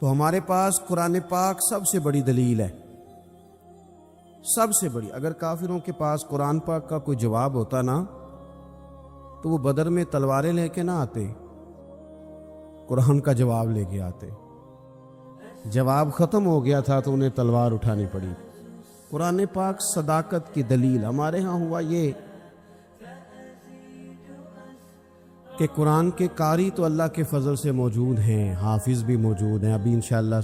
تو ہمارے پاس قرآن پاک سب سے بڑی دلیل ہے، سب سے بڑی۔ اگر کافروں کے پاس قرآن پاک کا کوئی جواب ہوتا نا تو وہ بدر میں تلواریں لے کے نہ آتے، قرآن کا جواب لے کے آتے۔ جواب ختم ہو گیا تھا تو انہیں تلوار اٹھانی پڑی۔ قرآن پاک صداقت کی دلیل۔ ہمارے ہاں ہوا یہ کہ قرآن کے قاری تو اللہ کے فضل سے موجود ہیں، حافظ بھی موجود ہیں، ابھی انشاءاللہ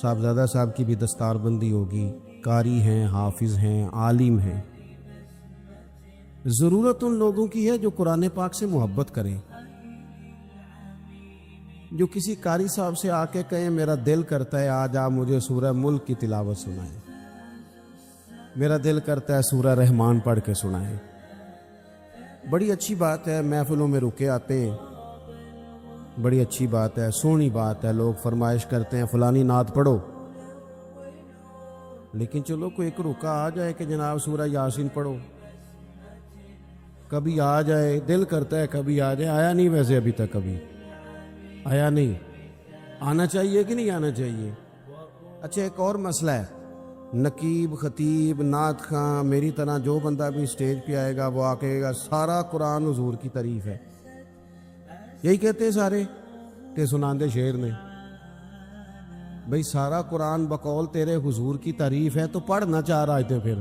صاحبزادہ صاحب کی بھی دستار بندی ہوگی، قاری ہیں، حافظ ہیں، عالم ہیں۔ ضرورت ان لوگوں کی ہے جو قرآن پاک سے محبت کریں، جو کسی قاری صاحب سے آ کے کہیں میرا دل کرتا ہے آج آپ مجھے سورہ ملک کی تلاوت سنائیں، میرا دل کرتا ہے سورہ رحمان پڑھ کے سنائیں۔ بڑی اچھی بات ہے، محفلوں میں رکے آتے ہیں، بڑی اچھی بات ہے، سونی بات ہے، لوگ فرمائش کرتے ہیں فلانی نعت پڑھو، لیکن چلو کوئی ایک رکا آ جائے کہ جناب سورہ یاسین پڑھو، کبھی آ جائے، دل کرتا ہے کبھی آ جائے۔ آیا نہیں ویسے ابھی تک، کبھی آیا نہیں، آنا چاہیے کہ نہیں آنا چاہیے؟ اچھا ایک اور مسئلہ ہے، نقیب، خطیب، نعت خواں، میری طرح جو بندہ بھی سٹیج پہ آئے گا وہ آ کے گا سارا قرآن حضور کی تعریف ہے، یہی کہتے ہیں سارے کہ سناندے شعر نے، بھئی سارا قرآن بقول تیرے حضور کی تعریف ہے تو پڑھ نہ چاہ رہا تھے، پھر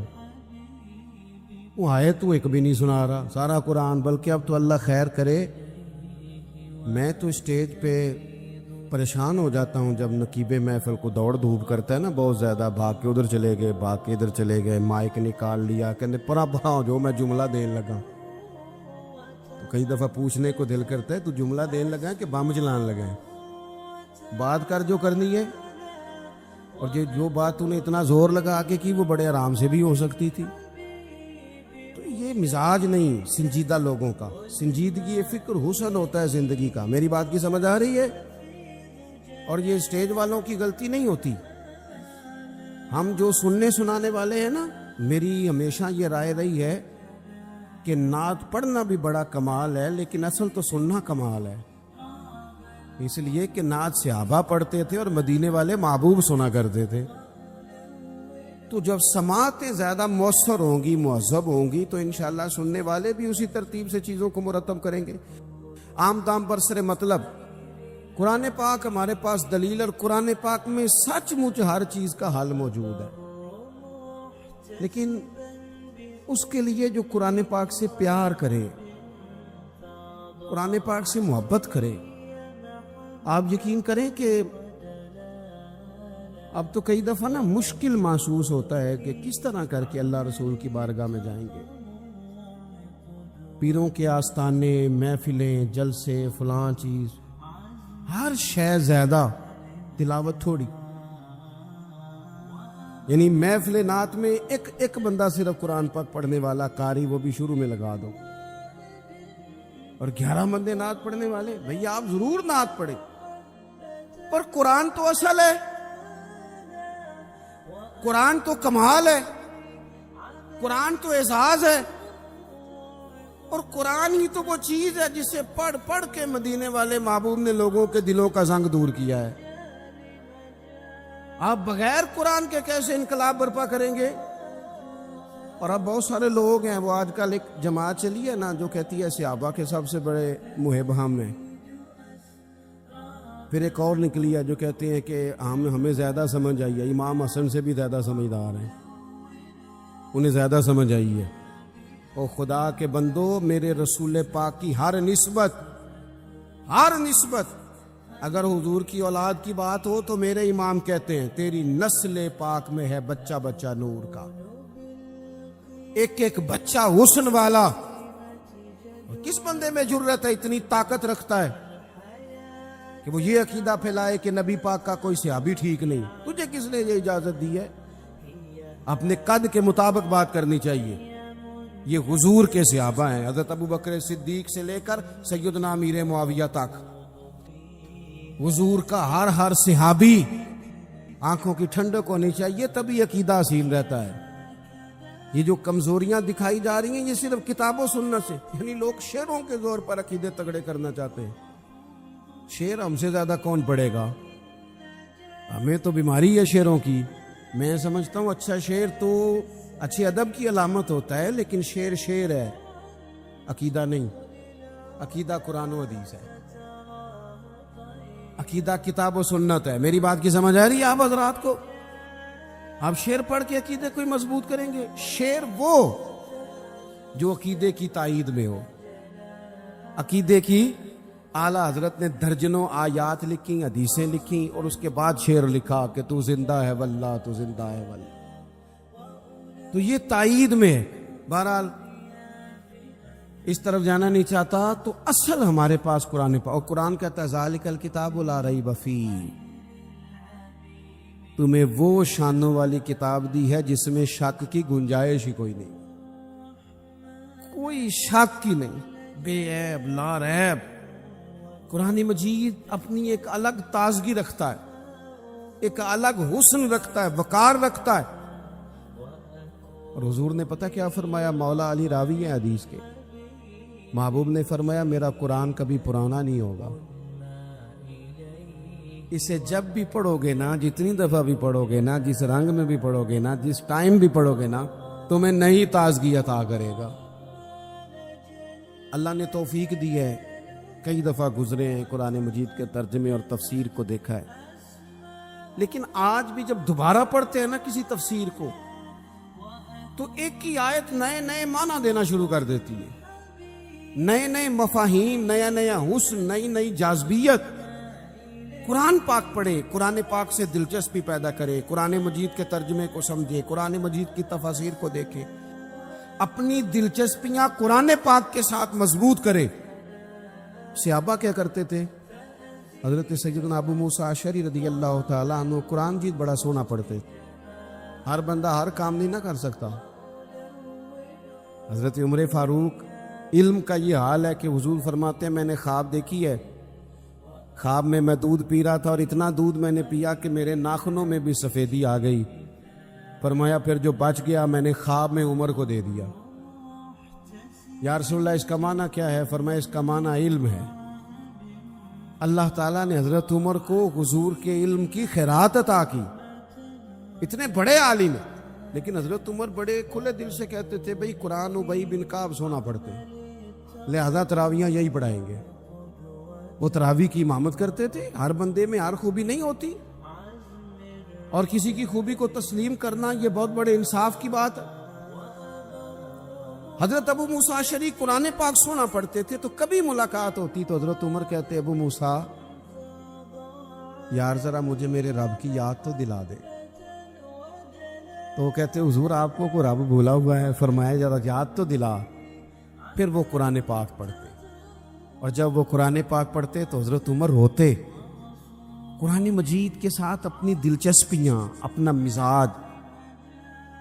وہ آئے تو ایک بھی نہیں سنا رہا سارا قرآن۔ بلکہ اب تو اللہ خیر کرے، میں تو اسٹیج پہ پریشان ہو جاتا ہوں جب نقیب محفل کو دوڑ دھوپ کرتا ہے نا بہت زیادہ، بھاگ کے ادھر چلے گئے، بھاگ کے ادھر چلے گئے، مائک نکال لیا، کہتے پرا بھاؤ جو میں جملہ دین لگا۔ تو کئی دفعہ پوچھنے کو دل کرتا ہے تو جملہ دین لگا ہے کہ بم چلان لگا ہے؟ بات کر جو کرنی ہے، اور جو بات تو نے اتنا زور لگا کے کی وہ بڑے آرام سے بھی ہو سکتی تھی۔ تو یہ مزاج نہیں سنجیدہ لوگوں کا، سنجیدگی فکر حسن ہوتا ہے زندگی کا۔ میری بات کی سمجھ آ رہی ہے؟ اور یہ اسٹیج والوں کی غلطی نہیں ہوتی، ہم جو سننے سنانے والے ہیں نا، میری ہمیشہ یہ رائے رہی ہے کہ نعت پڑھنا بھی بڑا کمال ہے لیکن اصل تو سننا کمال ہے، اس لیے کہ نعت صحابہ پڑھتے تھے اور مدینے والے محبوب سنا کرتے تھے۔ تو جب سماعتیں زیادہ مؤثر ہوں گی، مہذب ہوں گی، تو انشاءاللہ سننے والے بھی اسی ترتیب سے چیزوں کو مرتب کریں گے۔ عام طام پر سر مطلب قرآن پاک ہمارے پاس دلیل، اور قرآن پاک میں سچ مچ ہر چیز کا حل موجود ہے، لیکن اس کے لیے جو قرآن پاک سے پیار کرے، قرآن پاک سے محبت کرے۔ آپ یقین کریں کہ اب تو کئی دفعہ نا مشکل محسوس ہوتا ہے کہ کس طرح کر کے اللہ رسول کی بارگاہ میں جائیں گے۔ پیروں کے آستانے، محفلیں، جلسے، فلاں چیز، ہر شے زیادہ، تلاوت تھوڑی۔ یعنی محفل نعت میں ایک بندہ صرف قرآن پاک پڑھنے والا قاری، وہ بھی شروع میں لگا دو، اور 11 بندے نعت پڑھنے والے۔ بھئی آپ ضرور نعت پڑھیں، پر قرآن تو اصل ہے، قرآن تو کمال ہے، قرآن تو اعزاز ہے، اور قرآن ہی تو وہ چیز ہے جسے پڑھ پڑھ کے مدینے والے محبوب نے لوگوں کے دلوں کا زنگ دور کیا ہے۔ آپ بغیر قرآن کے کیسے انقلاب برپا کریں گے؟ اور اب بہت سارے لوگ ہیں، وہ آج کل ایک جماعت چلی ہے نا جو کہتی ہے صحابہ کے سب سے بڑے محب ہم ہیں، پھر ایک اور نکلی ہے جو کہتے ہیں کہ ہمیں زیادہ سمجھ آئی ہے، امام حسن سے بھی زیادہ سمجھدار ہیں، انہیں زیادہ سمجھ آئی ہے۔ اور خدا کے بندو، میرے رسول پاک کی ہر نسبت اگر حضور کی اولاد کی بات ہو تو میرے امام کہتے ہیں تیری نسل پاک میں ہے بچہ بچہ نور کا، ایک ایک بچہ حسن والا۔ اور کس بندے میں جرت ہے، اتنی طاقت رکھتا ہے کہ وہ یہ عقیدہ پھیلائے کہ نبی پاک کا کوئی صحابی ٹھیک نہیں؟ تجھے کس نے یہ اجازت دی ہے؟ اپنے قد کے مطابق بات کرنی چاہیے۔ یہ حضور کے صحابہ ہیں، حضرت ابو بکر صدیق سے لے کر سیدنا امیر معاویہ تک، حضور کا ہر صحابی آنکھوں کی ٹھنڈک ہونی چاہیے، تبھی عقیدہ اصیل رہتا ہے۔ یہ جو کمزوریاں دکھائی جا رہی ہیں یہ صرف کتاب و سنت سے، یعنی لوگ شعروں کے زور پر عقیدے تگڑے کرنا چاہتے ہیں۔ شعر ہم سے زیادہ کون پڑھے گا؟ ہمیں تو بیماری ہے شعروں کی. میں سمجھتا ہوں اچھا شعر تو اچھے ادب کی علامت ہوتا ہے، لیکن شعر شعر ہے، عقیدہ نہیں. عقیدہ قرآن و حدیث ہے، عقیدہ کتاب و سنت ہے. میری بات کی سمجھ آ رہی ہے آپ حضرات کو؟ آپ شعر پڑھ کے عقیدے کو ہی مضبوط کریں گے؟ شعر وہ جو عقیدے کی تائید میں ہو. عقیدے کی اعلیٰ حضرت نے درجنوں آیات لکھی، حدیثیں لکھی، اور اس کے بعد شعر لکھا کہ تو زندہ ہے واللہ، تو زندہ ہے واللہ. تو یہ تائید میں ہے. بہرحال اس طرف جانا نہیں چاہتا. تو اصل ہمارے پاس قرآن پاک، اور قرآن کہتا ہے ذالک الکتاب لا ریب فیہ، تمہیں وہ شانوں والی کتاب دی ہے جس میں شک کی گنجائش ہی کوئی نہیں، کوئی شک ہی نہیں، بے عیب لا ریب. قرآن مجید اپنی ایک الگ تازگی رکھتا ہے، ایک الگ حسن رکھتا ہے، وقار رکھتا ہے. اور حضور نے پتہ کیا فرمایا؟ مولا علی راوی ہیں حدیث کے، محبوب نے فرمایا میرا قرآن کبھی پرانا نہیں ہوگا، اسے جب بھی پڑھو گے نا، جتنی دفعہ بھی پڑھو گے نا، جس رنگ میں بھی پڑھو گے نا، جس ٹائم بھی پڑھو گے نا، تمہیں نئی تازگی عطا کرے گا. اللہ نے توفیق دی ہے، کئی دفعہ گزرے ہیں، قرآن مجید کے ترجمے اور تفسیر کو دیکھا ہے، لیکن آج بھی جب دوبارہ پڑھتے ہیں نا کسی تفسیر کو، تو ایک ہی آیت نئے نئے معنی دینا شروع کر دیتی ہے، نئے نئے مفاہیم، نیا نیا حسن، نئی نئی جاذبیت. قرآن پاک پڑھے، قرآن پاک سے دلچسپی پیدا کرے، قرآن مجید کے ترجمے کو سمجھے، قرآن مجید کی تفاسیر کو دیکھے، اپنی دلچسپیاں قرآن پاک کے ساتھ مضبوط کرے. صحابہ کیا کرتے تھے؟ حضرت سیدنا ابو موسیٰ اشعری رضی اللہ تعالیٰ عنہ قرآن مجید بڑا سونا پڑھتے تھے. ہر بندہ ہر کام نہیں نہ کر سکتا. حضرت عمر فاروق، علم کا یہ حال ہے کہ حضور فرماتے ہیں میں نے خواب دیکھی ہے، خواب میں دودھ پی رہا تھا اور اتنا دودھ میں نے پیا کہ میرے ناخنوں میں بھی سفیدی آ گئی. فرمایا پھر جو بچ گیا میں نے خواب میں عمر کو دے دیا. یا رسول اللہ اس کا معنی کیا ہے؟ فرمایا اس کا معنی علم ہے. اللہ تعالیٰ نے حضرت عمر کو حضور کے علم کی خیرات عطا کی. اتنے بڑے عالم ہیں، لیکن حضرت عمر بڑے کھلے دل سے کہتے تھے بھئی قرآن ابی بن کعب سونا پڑھتے ہیں، لہذا تراویاں یہی پڑھائیں گے. وہ تراوی کی امامت کرتے تھے. ہر بندے میں ہر خوبی نہیں ہوتی، اور کسی کی خوبی کو تسلیم کرنا یہ بہت بڑے انصاف کی بات ہے. حضرت ابو موسیٰ اشعری قرآن پاک سونا پڑھتے تھے، تو کبھی ملاقات ہوتی تو حضرت عمر کہتے ابو موسیٰ یار ذرا مجھے میرے رب کی یاد تو دلا دے. تو وہ کہتے حضور آپ کو کوئی رب بھولا ہوا ہے؟ فرمایا ذرا یاد تو دلا. پھر وہ قرآن پاک پڑھتے، اور جب وہ قرآن پاک پڑھتے تو حضرت عمر روتے. قرآن مجید کے ساتھ اپنی دلچسپیاں، اپنا مزاج.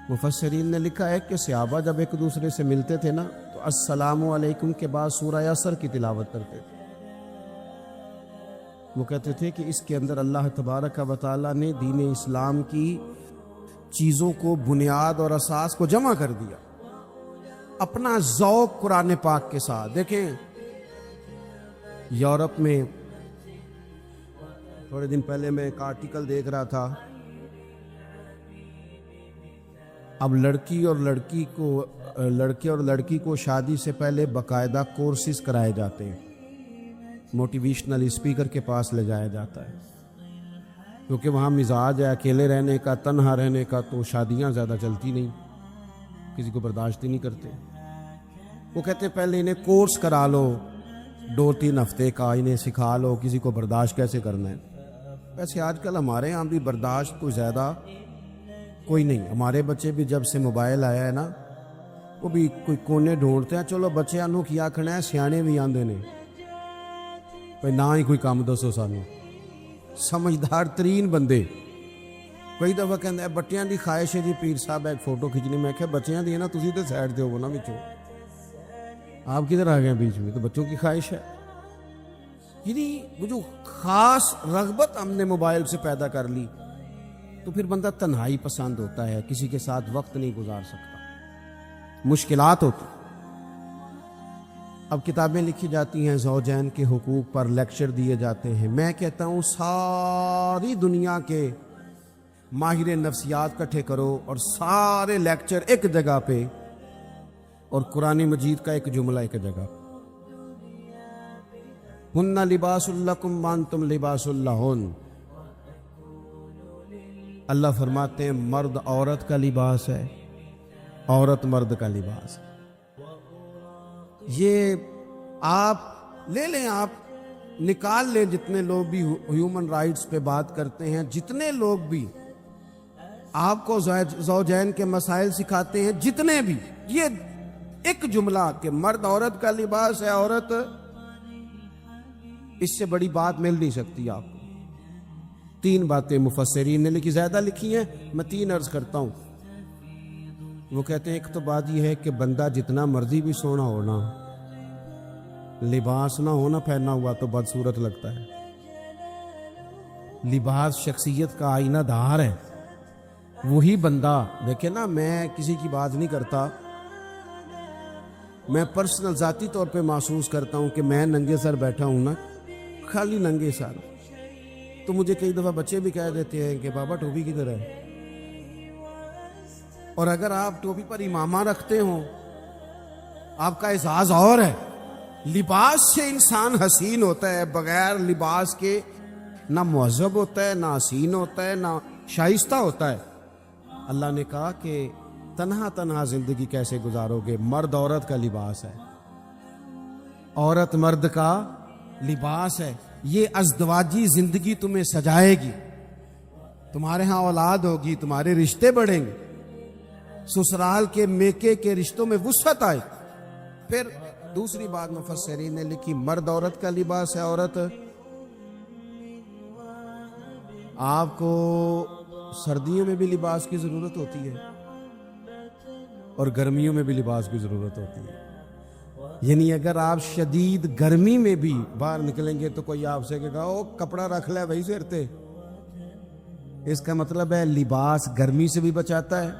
مفسرین نے لکھا ہے کہ صحابہ جب ایک دوسرے سے ملتے تھے نا تو السلام علیکم کے بعد سورہ عصر کی تلاوت کرتے تھے. وہ کہتے تھے کہ اس کے اندر اللہ تبارک و تعالیٰ نے دین اسلام کی چیزوں کو، بنیاد اور اساس کو جمع کر دیا. اپنا ذوق قرآن پاک کے ساتھ. دیکھیں یورپ میں تھوڑے دن پہلے میں ایک آرٹیکل دیکھ رہا تھا. اب لڑکے اور لڑکی کو شادی سے پہلے باقاعدہ کورسز کرائے جاتے ہیں، موٹیویشنل اسپیکر کے پاس لے جایا جاتا ہے، کیونکہ وہاں مزاج ہے اکیلے رہنے کا، تنہا رہنے کا، تو شادیاں زیادہ چلتی نہیں، کسی کو برداشت ہی نہیں کرتے. وہ کہتے پہلے انہیں کورس کرا لو 2-3 ہفتے کا، انہیں سکھا لو کسی کو برداشت کیسے کرنا ہے. ویسے آج کل ہمارے ہاں بھی برداشت کوئی زیادہ کوئی نہیں. ہمارے بچے بھی جب سے موبائل آیا ہے نا، وہ بھی کوئی کونے ڈھونڈتے ہیں. چلو بچیاں نو کیا کھڑا ہے، سیانے بھی آندے نے بھائی نہ ہی کوئی کام دسو سانو. سمجھدار ترین بندے کئی دفعہ کہتے ہیں بٹیاں دی خواہش ہے جی پیر صاحب ایک فوٹو کھینچنی. میں کہا بچیاں دی ہے نا، تسی تے سائڈ دے ہو نا، بچوں آپ کدھر آ گئے بیچ میں؟ تو بچوں کی خواہش ہے. یعنی وہ جو خاص رغبت ہم نے موبائل سے پیدا کر لی، تو پھر بندہ تنہائی پسند ہوتا ہے، کسی کے ساتھ وقت نہیں گزار سکتا، مشکلات ہوتی. اب کتابیں لکھی جاتی ہیں زوجین کے حقوق پر، لیکچر دیے جاتے ہیں. میں کہتا ہوں ساری دنیا کے ماہر نفسیات کٹھے کرو اور سارے لیکچر ایک جگہ پہ، اور قرآن مجید کا ایک جملہ ایک جگہ پہ. ہن لباس لکم وانتم لباس لہن. اللہ فرماتے ہیں مرد عورت کا لباس ہے، عورت مرد کا لباس ہے. یہ آپ لے لیں، آپ نکال لیں جتنے لوگ بھی ہیومن رائٹس پہ بات کرتے ہیں، جتنے لوگ بھی آپ کو زوجین کے مسائل سکھاتے ہیں، جتنے بھی، یہ ایک جملہ کہ مرد عورت کا لباس ہے، عورت، اس سے بڑی بات مل نہیں سکتی آپ کو. 3 باتیں مفسرین نے لکھی، زیادہ لکھی ہیں، میں 3 عرض کرتا ہوں. وہ کہتے ہیں ایک تو بات یہ ہے کہ بندہ جتنا مرضی بھی سونا ہونا، لباس نہ ہونا پہنا ہوا تو بدصورت لگتا ہے. لباس شخصیت کا آئینہ دار ہے. وہی بندہ دیکھیں نا، میں کسی کی بات نہیں کرتا، میں پرسنل ذاتی طور پہ محسوس کرتا ہوں کہ میں ننگے سر بیٹھا ہوں نا، خالی ننگے سر، تو مجھے کئی دفعہ بچے بھی کہہ دیتے ہیں کہ بابا ٹوپی کدھر ہے. اور اگر آپ ٹوپی پر امامہ رکھتے ہوں، آپ کا اعزاز اور ہے. لباس سے انسان حسین ہوتا ہے، بغیر لباس کے نہ مہذب ہوتا ہے، نہ حسین ہوتا ہے، نہ شائستہ ہوتا ہے. اللہ نے کہا کہ تنہا تنہا زندگی کیسے گزارو گے؟ مرد عورت کا لباس ہے، عورت مرد کا لباس ہے. یہ ازدواجی زندگی تمہیں سجائے گی، تمہارے ہاں اولاد ہوگی، تمہارے رشتے بڑھیں گے، سسرال کے میکے کے رشتوں میں وسعت آئے. پھر دوسری بات مفسرین نے لکھی، مرد عورت کا لباس ہے. عورت، آپ کو سردیوں میں بھی لباس کی ضرورت ہوتی ہے اور گرمیوں میں بھی لباس کی ضرورت ہوتی ہے. یعنی اگر آپ شدید گرمی میں بھی باہر نکلیں گے تو کوئی آپ سے کہے گا او کپڑا رکھ لے وہی سیرتے. اس کا مطلب ہے لباس گرمی سے بھی بچاتا ہے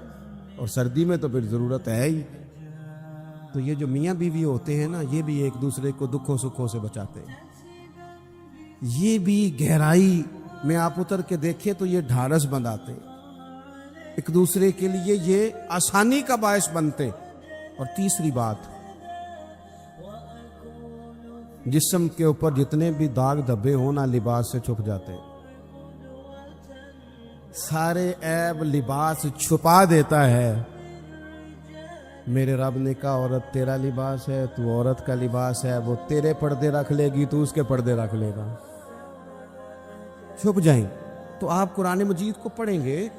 اور سردی میں تو پھر ضرورت ہے ہی. تو یہ جو میاں بیوی ہوتے ہیں نا، یہ بھی ایک دوسرے کو دکھوں سکھوں سے بچاتے ہیں. یہ بھی گہرائی میں آپ اتر کے دیکھیں تو یہ ڈھارس بندھاتے ہیں ایک دوسرے کے لیے، یہ آسانی کا باعث بنتے. اور تیسری بات، جسم کے اوپر جتنے بھی داغ دھبے ہونا لباس سے چھپ جاتے ہیں. سارے عیب لباس چھپا دیتا ہے. میرے رب نے کہا عورت تیرا لباس ہے، تو عورت کا لباس ہے. وہ تیرے پردے رکھ لے گی، تو اس کے پردے رکھ لے گا، چھپ جائیں. تو آپ قرآن مجید کو پڑھیں گے.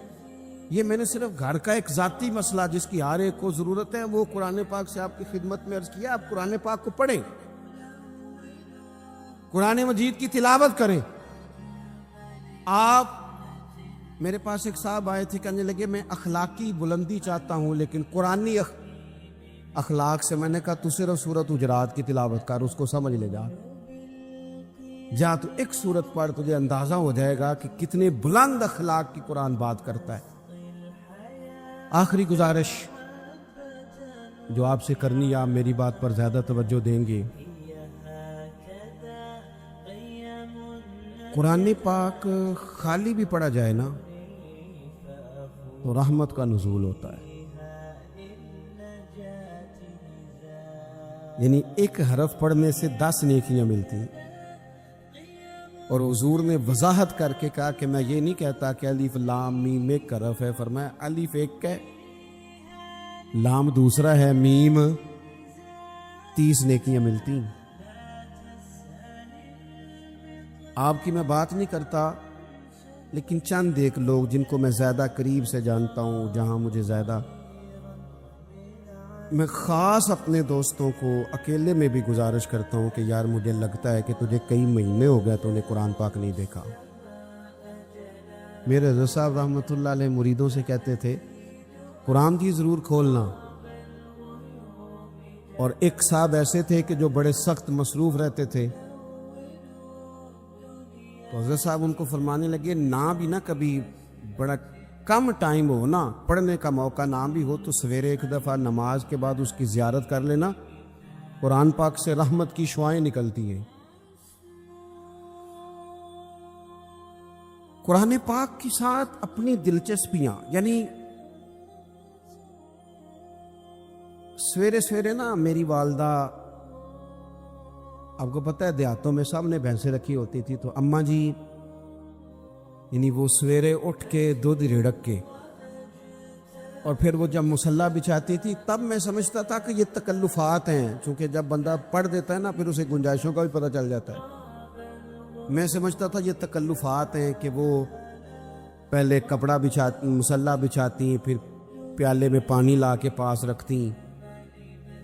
یہ میں نے صرف گھر کا ایک ذاتی مسئلہ جس کی ہر ایک کو ضرورت ہے وہ قرآن پاک سے آپ کی خدمت میں عرض کیا. آپ قرآن پاک کو پڑھیں، قرآن مجید کی تلاوت کریں. آپ، میرے پاس ایک صاحب آئے تھے، کہنے لگے میں اخلاقی بلندی چاہتا ہوں لیکن قرآنی اخلاق سے. میں نے کہا تو صرف سورۃ حجرات کی تلاوت کر، اس کو سمجھ لے جا تو ایک سورت پڑھ، تجھے اندازہ ہو جائے گا کہ کتنے بلند اخلاق کی قرآن بات کرتا ہے. آخری گزارش جو آپ سے کرنی ہے، آپ میری بات پر زیادہ توجہ دیں گے. قرآن پاک خالی بھی پڑھا جائے نا تو رحمت کا نزول ہوتا ہے. یعنی ایک حرف پڑھنے سے 10 نیکیاں ملتی ہیں. اور حضور نے وضاحت کر کے کہا کہ میں یہ نہیں کہتا کہ الف لام میم ایک حرف ہے، فرمایا الف ایک ہے، لام دوسرا ہے، میم 30 نیکیاں ملتی ہیں. آپ کی میں بات نہیں کرتا، لیکن چند ایک لوگ جن کو میں زیادہ قریب سے جانتا ہوں، جہاں مجھے زیادہ، میں خاص اپنے دوستوں کو اکیلے میں بھی گزارش کرتا ہوں کہ یار مجھے لگتا ہے کہ تجھے کئی مہینے ہو گئے تو نے قرآن پاک نہیں دیکھا. میرے حضرت صاحب رحمۃ اللہ علیہ مریدوں سے کہتے تھے قرآن کی ضرور کھولنا. اور ایک صاحب ایسے تھے کہ جو بڑے سخت مصروف رہتے تھے، تو حضرت صاحب ان کو فرمانے لگے نہ بھی نہ کبھی بڑا کم ٹائم ہو نا، پڑھنے کا موقع نہ بھی ہو تو سویرے ایک دفعہ نماز کے بعد اس کی زیارت کر لینا قرآن پاک سے رحمت کی شعائیں نکلتی ہیں. قرآن پاک کے ساتھ اپنی دلچسپیاں، یعنی سویرے سویرے نا میری والدہ، آپ کو پتہ ہے دیہاتوں میں سب نے بھینسیں رکھی ہوتی تھی، تو اماں جی یعنی وہ سویرے اٹھ کے دودھ رڑک کے اور پھر وہ جب مصلی بچھاتی تھی، تب میں سمجھتا تھا کہ یہ تکلفات ہیں، چونکہ جب بندہ پڑھ دیتا ہے نا پھر اسے گنجائشوں کا بھی پتہ چل جاتا ہے. میں سمجھتا تھا یہ تکلفات ہیں کہ وہ پہلے کپڑا بچھاتی، مصلی بچھاتی، پھر پیالے میں پانی لا کے پاس رکھتی،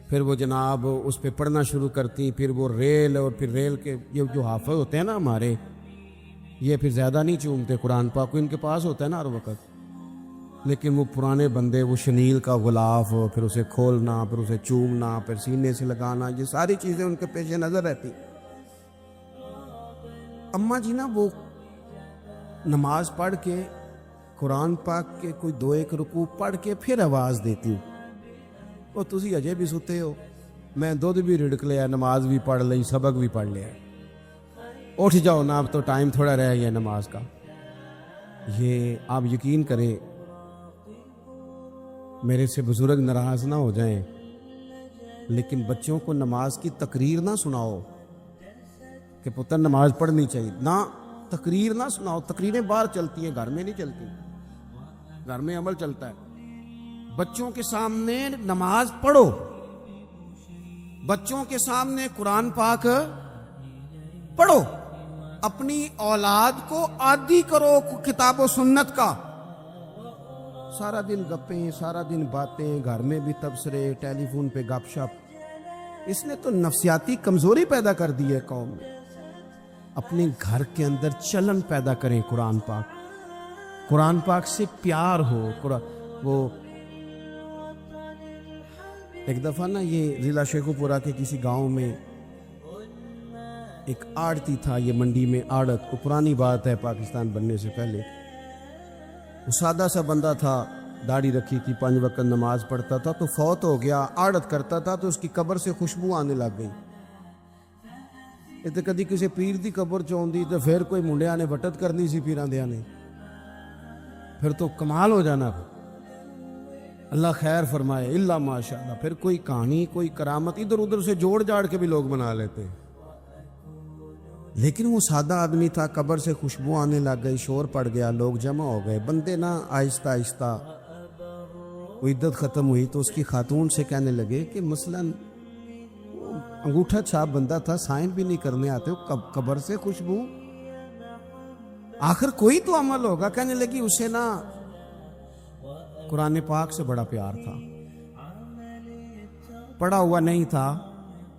پھر وہ جناب اس پہ پڑھنا شروع کرتی، پھر وہ ریل، اور پھر ریل کے یہ جو حافظ ہوتے ہیں نا ہمارے، یہ پھر زیادہ نہیں چومتے قرآن پاک کو، ان کے پاس ہوتا ہے نا ہر وقت، لیکن وہ پرانے بندے وہ شنیل کا غلاف، پھر اسے کھولنا، پھر اسے چومنا، پھر سینے سے لگانا، یہ ساری چیزیں ان کے پیش نظر رہتی. اماں جی نا وہ نماز پڑھ کے قرآن پاک کے کوئی 2-1 رکوع پڑھ کے پھر آواز دیتی، وہ تسی اجے بھی ستے ہو، میں دودھ بھی رڑک لیا، نماز بھی پڑھ لی، سبق بھی پڑھ لیا، اٹھ جاؤ نا، اب تو ٹائم تھوڑا رہ گیا نماز کا. یہ آپ یقین کریں، میرے سے بزرگ ناراض نہ ہو جائیں، لیکن بچوں کو نماز کی تقریر نہ سناؤ کہ پتر نماز پڑھنی چاہیے، نہ تقریر نہ سناؤ. تقریریں باہر چلتی ہیں، گھر میں نہیں چلتی، گھر میں عمل چلتا ہے. بچوں کے سامنے نماز پڑھو، بچوں کے سامنے قرآن پاک پڑھو، اپنی اولاد کو عادی کرو کتاب و سنت کا. سارا دن گپیں، سارا دن باتیں، گھر میں بھی تبصرے، ٹیلی فون پہ گپ شپ، اس نے تو نفسیاتی کمزوری پیدا کر دی ہے قوم میں. اپنے گھر کے اندر چلن پیدا کریں، قرآن پاک سے پیار ہو. وہ ایک دفعہ نا یہ ضلع شیخو پورہ کے کسی گاؤں میں ایک آڑتی تھا، یہ منڈی میں آڑت، وہ پرانی بات ہے پاکستان بننے سے پہلے. وہ سادہ سا بندہ تھا، داڑھی رکھی تھی، 5 وقت نماز پڑھتا تھا، تو فوت ہو گیا. آڑت کرتا تھا تو اس کی قبر سے خوشبو آنے لگ گئی. کدی کسی پیر دی قبر چوندی تو پھر کوئی منڈیا نے وٹت کرنی سی پیراں دیاں نے، پھر تو کمال ہو جانا. اللہ خیر فرمائے، اللہ ماشاء اللہ. پھر کوئی کہانی، کوئی کرامت ادھر ادھر سے جوڑ جاڑ کے بھی لوگ بنا لیتے. لیکن وہ سادہ آدمی تھا، قبر سے خوشبو آنے لگ گئی، شور پڑ گیا، لوگ جمع ہو گئے. بندے نا آہستہ آہستہ وہ عدت ختم ہوئی تو اس کی خاتون سے کہنے لگے کہ مثلاً انگوٹھا چھاپ بندہ تھا، سائن بھی نہیں کرنے آتے، قبر سے خوشبو، آخر کوئی تو عمل ہوگا. کہنے لگی اسے نا قرآن پاک سے بڑا پیار تھا، پڑھا ہوا نہیں تھا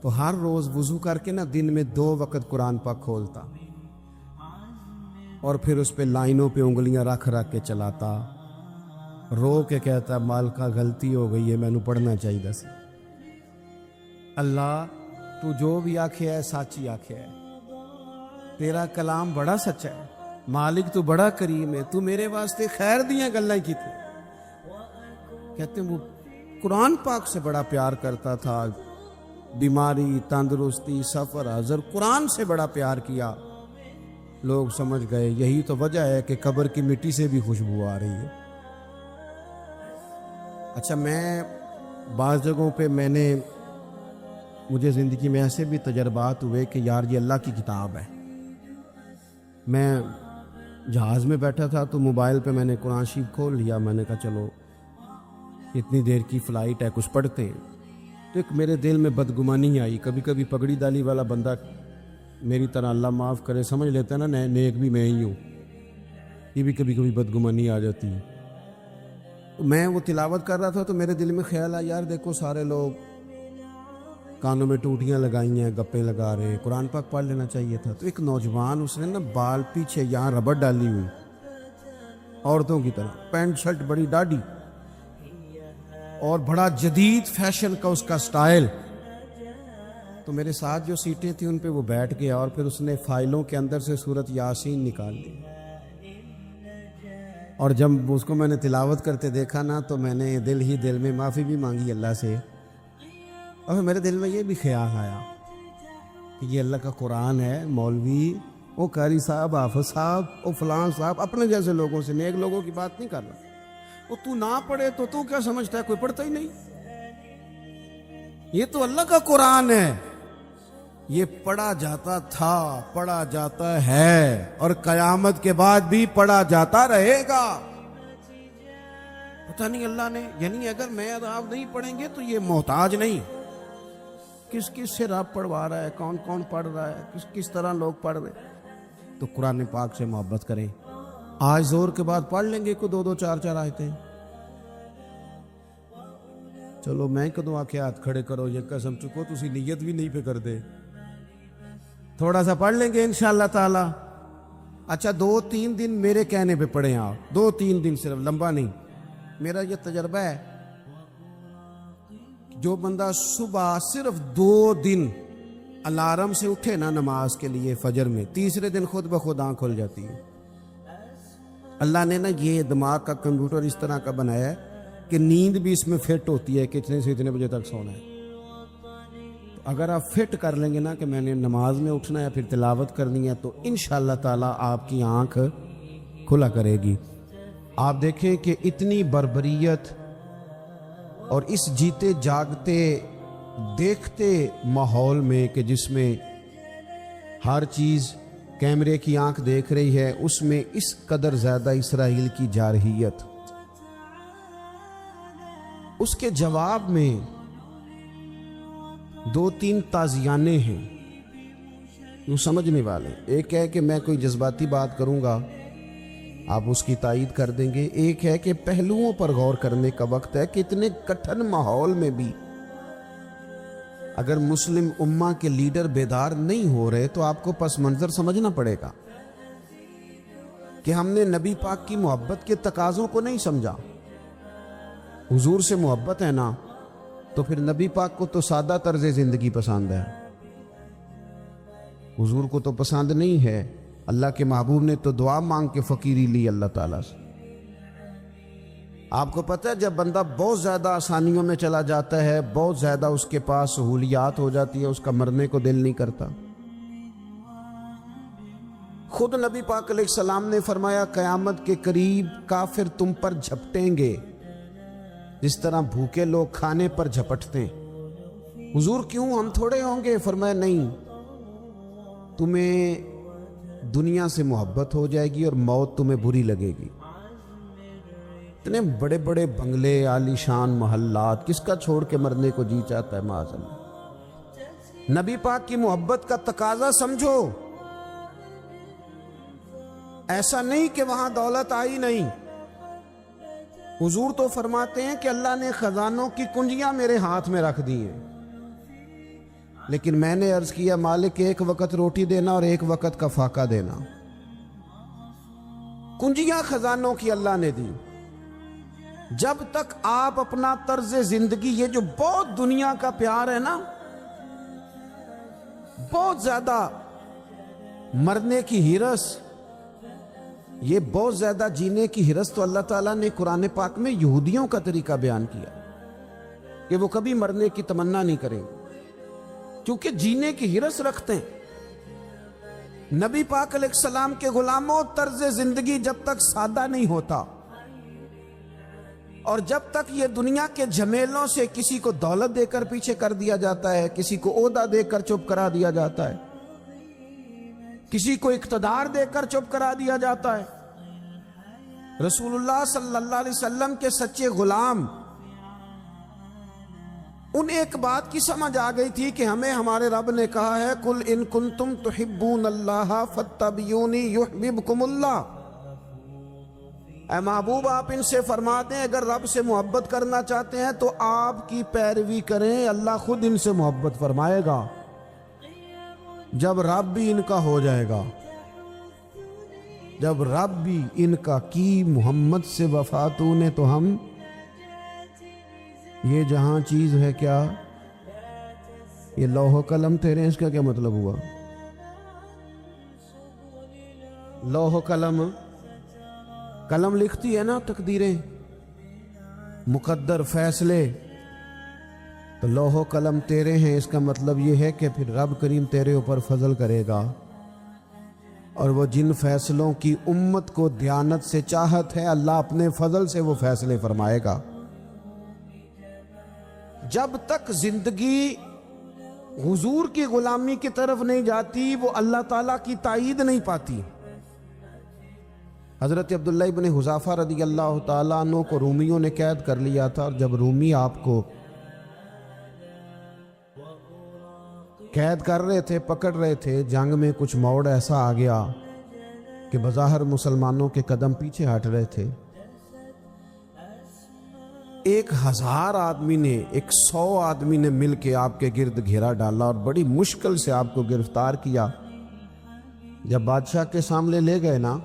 تو ہر روز وضو کر کے نا دن میں 2 وقت قرآن پاک کھولتا اور پھر اس پہ لائنوں پہ انگلیاں رکھ کے چلاتا، رو کے کہتا مالکا غلطی ہو گئی ہے، میں نے پڑھنا چاہیے سی. اللہ تو جو بھی آکھے ہے سچی آکھے ہے، تیرا کلام بڑا سچا ہے، مالک تو بڑا کریم ہے، تو میرے واسطے خیر دیاں گلاں کی تھی. کہتے ہیں وہ قرآن پاک سے بڑا پیار کرتا تھا، بیماری، تندرستی، سفر، حضر، قرآن سے بڑا پیار کیا. لوگ سمجھ گئے یہی تو وجہ ہے کہ قبر کی مٹی سے بھی خوشبو آ رہی ہے. اچھا، میں بعض جگہوں پہ مجھے زندگی میں ایسے بھی تجربات ہوئے کہ یار یہ اللہ کی کتاب ہے. میں جہاز میں بیٹھا تھا تو موبائل پہ میں نے قرآن شریف کھول لیا، میں نے کہا چلو اتنی دیر کی فلائٹ ہے کچھ پڑھتے ہیں. تو ایک میرے دل میں بدگمانی آئی. کبھی کبھی پگڑی دالی والا بندہ میری طرح، اللہ معاف کرے، سمجھ لیتا ہے نا نیک بھی میں ہی ہوں، یہ بھی کبھی کبھی بدگمانی آ جاتی ہے. میں وہ تلاوت کر رہا تھا تو میرے دل میں خیال آیا، یار دیکھو سارے لوگ کانوں میں ٹوٹیاں لگائی ہیں، گپیں لگا رہے ہیں، قرآن پاک پڑھ لینا چاہیے تھا. تو ایک نوجوان، اس نے نا بال پیچھے یہاں ربڑ ڈالی ہوئی، عورتوں کی طرح، پینٹ شرٹ بڑی ڈاڑھی اور بڑا جدید فیشن کا اس کا سٹائل. تو میرے ساتھ جو سیٹیں تھیں ان پہ وہ بیٹھ گیا اور پھر اس نے فائلوں کے اندر سے سورت یاسین نکال لی. اور جب اس کو میں نے تلاوت کرتے دیکھا نا تو میں نے دل میں معافی بھی مانگی اللہ سے اور میرے دل میں یہ بھی خیال آیا کہ یہ اللہ کا قرآن ہے، مولوی وہ قاری صاحب، حافظ صاحب، وہ فلاں صاحب، اپنے جیسے لوگوں سے، نیک لوگوں کی بات نہیں کر رہا۔ وہ تو نہ پڑھے تو کیا سمجھتا ہے؟ کوئی پڑھتا ہی نہیں۔ یہ تو اللہ کا قرآن ہے، یہ پڑھا جاتا تھا، پڑھا جاتا ہے، اور قیامت کے بعد بھی پڑھا جاتا رہے گا۔ پتہ نہیں اللہ نے، یعنی اگر میں اور آپ نہیں پڑھیں گے تو یہ محتاج نہیں، کس کس سے رب پڑھوا رہا ہے، کون کون پڑھ رہا ہے، کس طرح لوگ پڑھ رہے ہیں۔ تو قرآن پاک سے محبت کریں۔ آج زور کے بعد پڑھ لیں گے کو 2 4 آیتیں۔ چلو میں کدوں آکے ہاتھ کھڑے کرو، یہ قسم چکو تسی نیت بھی نہیں پہ کر دے، تھوڑا سا پڑھ لیں گے انشاءاللہ تعالی۔ اچھا 2-3 دن میرے کہنے پہ پڑھیں آپ، 2-3 دن، صرف لمبا نہیں۔ میرا یہ تجربہ ہے، جو بندہ صبح صرف 2 دن الارم سے اٹھے نا نماز کے لیے فجر میں، تیسرے دن خود بخود آنکھ کھل جاتی ہے۔ اللہ نے نا یہ دماغ کا کمپیوٹر اس طرح کا بنایا ہے کہ نیند بھی اس میں فٹ ہوتی ہے کہ اتنے سے اتنے بجے تک سونا ہے۔ تو اگر آپ فٹ کر لیں گے نا کہ میں نے نماز میں اٹھنا ہے، پھر تلاوت کرنی ہے، تو انشاءاللہ تعالی آپ کی آنکھ کھلا کرے گی۔ آپ دیکھیں کہ اتنی بربریت اور اس جیتے جاگتے دیکھتے ماحول میں کہ جس میں ہر چیز کیمرے کی آنکھ دیکھ رہی ہے، اس میں اس قدر زیادہ اسرائیل کی جارحیت، اس کے جواب میں 2-3 تازیانے ہیں جو سمجھنے والے۔ ایک ہے کہ میں کوئی جذباتی بات کروں گا، آپ اس کی تائید کر دیں گے۔ ایک ہے کہ پہلوؤں پر غور کرنے کا وقت ہے کہ اتنے کٹھن ماحول میں بھی اگر مسلم امہ کے لیڈر بیدار نہیں ہو رہے تو آپ کو پس منظر سمجھنا پڑے گا کہ ہم نے نبی پاک کی محبت کے تقاضوں کو نہیں سمجھا۔ حضور سے محبت ہے نا، تو پھر نبی پاک کو تو سادہ طرز زندگی پسند ہے، حضور کو تو پسند نہیں ہے۔ اللہ کے محبوب نے تو دعا مانگ کے فقیری لی اللہ تعالیٰ سے۔ آپ کو پتہ ہے جب بندہ بہت زیادہ آسانیوں میں چلا جاتا ہے، بہت زیادہ اس کے پاس سہولیات ہو جاتی ہے، اس کا مرنے کو دل نہیں کرتا۔ خود نبی پاک علیہ السلام نے فرمایا قیامت کے قریب کافر تم پر جھپٹیں گے جس طرح بھوکے لوگ کھانے پر جھپٹتے ہیں۔ حضور کیوں، ہم تھوڑے ہوں گے؟ فرمایا نہیں، تمہیں دنیا سے محبت ہو جائے گی اور موت تمہیں بری لگے گی۔ اتنے بڑے بڑے بنگلے، عالی شان محلات، کس کا چھوڑ کے مرنے کو جی چاہتا ہے معاذ اللہ۔ نبی پاک کی محبت کا تقاضا سمجھو، ایسا نہیں کہ وہاں دولت آئی نہیں۔ حضور تو فرماتے ہیں کہ اللہ نے خزانوں کی کنجیاں میرے ہاتھ میں رکھ دی ہیں، لیکن میں نے عرض کیا مالک ایک وقت روٹی دینا اور ایک وقت کا فاقہ دینا۔ کنجیاں خزانوں کی اللہ نے دی۔ جب تک آپ اپنا طرز زندگی، یہ جو بہت دنیا کا پیار ہے نا، بہت زیادہ مرنے کی ہرس، یہ بہت زیادہ جینے کی ہرس، تو اللہ تعالیٰ نے قرآن پاک میں یہودیوں کا طریقہ بیان کیا کہ وہ کبھی مرنے کی تمنا نہیں کریں کیونکہ جینے کی ہرس رکھتے ہیں۔ نبی پاک علیہ السلام کے غلاموں، طرز زندگی جب تک سادہ نہیں ہوتا اور جب تک یہ دنیا کے جھمیلوں سے کسی کو دولت دے کر پیچھے کر دیا جاتا ہے، کسی کو عہدہ دے کر چپ کرا دیا جاتا ہے، کسی کو اقتدار دے کر چپ کرا دیا جاتا ہے، رسول اللہ صلی اللہ علیہ وسلم کے سچے غلام، ان ایک بات کی سمجھ آ گئی تھی کہ ہمیں ہمارے رب نے کہا ہے قل ان کنتم تحبون اللہ فاتبعونی یحببکم اللہ۔ اے محبوب آپ ان سے فرما دیں اگر رب سے محبت کرنا چاہتے ہیں تو آپ کی پیروی کریں، اللہ خود ان سے محبت فرمائے گا۔ جب رب بھی ان کا ہو جائے گا، جب رب بھی ان کا کی محمد سے وفاتو نے، تو ہم یہ جہاں چیز ہے کیا، یہ لوح و قلم تیرے ہیں، اس کا کیا مطلب ہوا؟ لوح و قلم، قلم لکھتی ہے نا تقدیریں، مقدر فیصلے، تو لوح و قلم تیرے ہیں، اس کا مطلب یہ ہے کہ پھر رب کریم تیرے اوپر فضل کرے گا، اور وہ جن فیصلوں کی امت کو دیانت سے چاہت ہے، اللہ اپنے فضل سے وہ فیصلے فرمائے گا۔ جب تک زندگی حضور کی غلامی کی طرف نہیں جاتی، وہ اللہ تعالیٰ کی تائید نہیں پاتی۔ حضرت عبداللہ ابن حذافہ رضی اللہ تعالیٰ عنہ کو رومیوں نے قید کر لیا تھا، اور جب رومی آپ کو قید کر رہے تھے، پکڑ رہے تھے، جنگ میں کچھ موڑ ایسا آ گیا کہ بظاہر مسلمانوں کے قدم پیچھے ہٹ رہے تھے۔ 1000 آدمی نے، 100 آدمی نے مل کے آپ کے گرد گھیرا ڈالا اور بڑی مشکل سے آپ کو گرفتار کیا۔ جب بادشاہ کے سامنے لے گئے نا،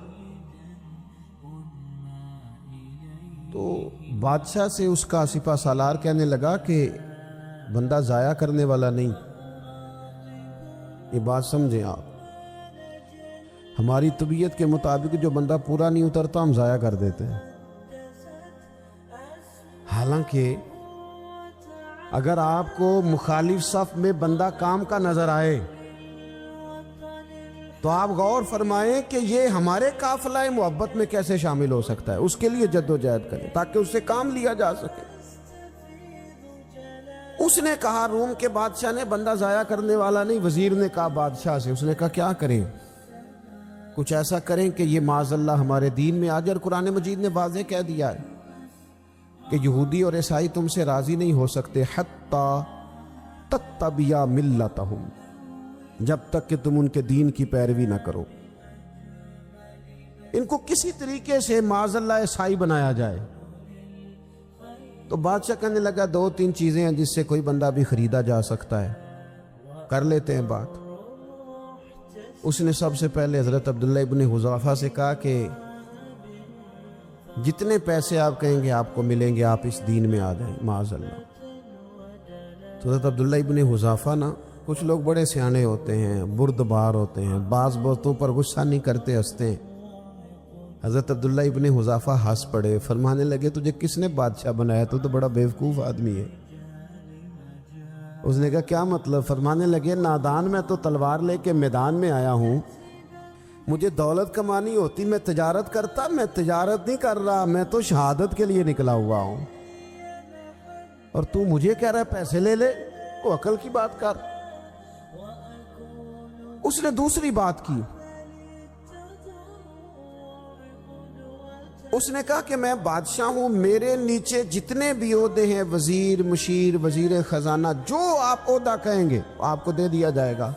تو بادشاہ سے اس کا سپہ سالار کہنے لگا کہ بندہ ضائع کرنے والا نہیں۔ یہ بات سمجھیں آپ، ہماری طبیعت کے مطابق جو بندہ پورا نہیں اترتا ہم ضائع کر دیتے ہیں۔ حالانکہ اگر آپ کو مخالف صف میں بندہ کام کا نظر آئے تو آپ غور فرمائیں کہ یہ ہمارے قافلہ محبت میں کیسے شامل ہو سکتا ہے، اس کے لیے جد و جہد کریں تاکہ اس سے کام لیا جا سکے۔ اس نے کہا، روم کے بادشاہ نے، بندہ ضائع کرنے والا نہیں۔ وزیر نے کہا بادشاہ سے، اس نے کہا کیا کریں؟ کچھ ایسا کریں کہ یہ معاذ اللہ ہمارے دین میں آ جائے۔ اور قرآن مجید نے واضح کہہ دیا ہے کہ یہودی اور عیسائی تم سے راضی نہیں ہو سکتے حتی تتبع ملتہم، جب تک کہ تم ان کے دین کی پیروی نہ کرو۔ ان کو کسی طریقے سے معاذ اللہ عیسائی بنایا جائے۔ تو بادشاہ کہنے لگا 2-3 چیزیں ہیں جس سے کوئی بندہ بھی خریدا جا سکتا ہے، کر لیتے ہیں بات۔ اس نے سب سے پہلے حضرت عبداللہ ابن حذافہ سے کہا کہ جتنے پیسے آپ کہیں گے آپ کو ملیں گے، آپ اس دین میں آ جائیں معاذ اللہ۔ تو حضرت عبداللہ ابن حذافہ نا، کچھ لوگ بڑے سیانے ہوتے ہیں، بردبار ہوتے ہیں، بعض باتوں پر غصہ نہیں کرتے، ہنستے ہیں۔ حضرت عبداللہ ابن حذافہ ہنس پڑے، فرمانے لگے تجھے کس نے بادشاہ بنایا؟ تو بڑا بیوقوف آدمی ہے۔ اس نے کہا کیا مطلب؟ فرمانے لگے نادان، میں تو تلوار لے کے میدان میں آیا ہوں، مجھے دولت کمانی ہوتی میں تجارت کرتا، میں تجارت نہیں کر رہا، میں تو شہادت کے لیے نکلا ہوا ہوں، اور تو مجھے کہہ رہا ہے پیسے لے لے؟ وہ عقل کی بات کر۔ اس نے دوسری بات کی، اس نے کہا کہ میں بادشاہ ہوں، میرے نیچے جتنے بھی عہدے ہیں، وزیر، مشیر، وزیر خزانہ، جو آپ عہدہ کہیں گے آپ کو دے دیا جائے گا،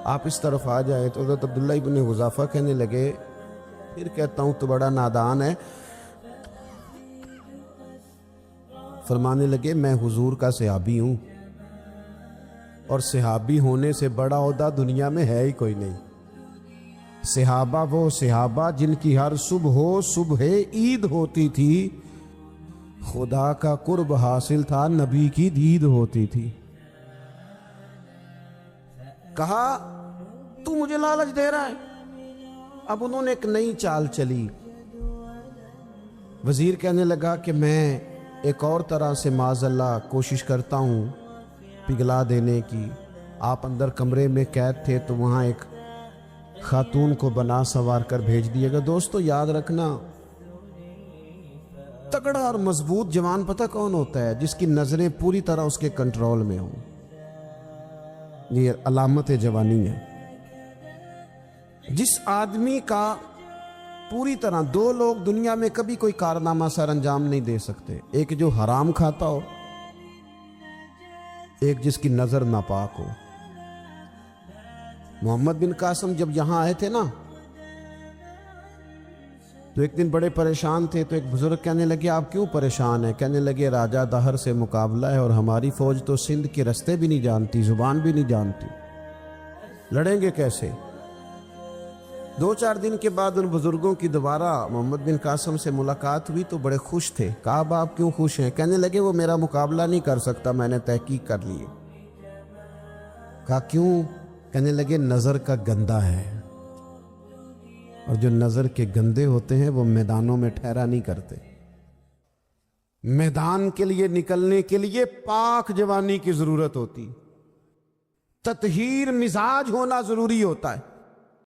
آپ اس طرف آ جائے۔ تو حضرت عبداللہ ابن حذافہ کہنے لگے پھر کہتا ہوں تو بڑا نادان ہے۔ فرمانے لگے میں حضور کا صحابی ہوں، اور صحابی ہونے سے بڑا عہدہ دنیا میں ہے ہی کوئی نہیں۔ صحابہ وہ صحابہ جن کی ہر صبح عید ہوتی تھی، خدا کا قرب حاصل تھا، نبی کی دید ہوتی تھی۔ کہا تو مجھے لالچ دے رہا ہے۔ اب انہوں نے ایک نئی چال چلی۔ وزیر کہنے لگا کہ میں ایک اور طرح سے معاذ اللہ کوشش کرتا ہوں پگھلا دینے کی۔ آپ اندر کمرے میں قید تھے تو وہاں ایک خاتون کو بنا سوار کر بھیج دیے گا۔ دوستو یاد رکھنا، تگڑا اور مضبوط جوان پتہ کون ہوتا ہے؟ جس کی نظریں پوری طرح اس کے کنٹرول میں ہوں۔ یہ علامت جوانی ہے۔ جس آدمی کا پوری طرح، 2 لوگ دنیا میں کبھی کوئی کارنامہ سر انجام نہیں دے سکتے، ایک جو حرام کھاتا ہو، ایک جس کی نظر ناپاک ہو۔ محمد بن قاسم جب یہاں آئے تھے نا، تو ایک دن بڑے پریشان تھے، تو ایک بزرگ کہنے لگے آپ کیوں پریشان ہیں؟ کہنے لگے راجہ دہر سے مقابلہ ہے، اور ہماری فوج تو سندھ کے رستے بھی نہیں جانتی، زبان بھی نہیں جانتی، لڑیں گے کیسے؟ 2-4 دن کے بعد ان بزرگوں کی دوبارہ محمد بن قاسم سے ملاقات ہوئی تو بڑے خوش تھے۔ کہا اب آپ کیوں خوش ہیں؟ کہنے لگے وہ میرا مقابلہ نہیں کر سکتا، میں نے تحقیق کر لی۔ کہا کیوں؟ کہنے لگے نظر کا گندہ ہے، اور جو نظر کے گندے ہوتے ہیں وہ میدانوں میں ٹھہرا نہیں کرتے۔ میدان کے لیے نکلنے کے لیے پاک جوانی کی ضرورت ہوتی، تطہیر مزاج ہونا ضروری ہوتا ہے۔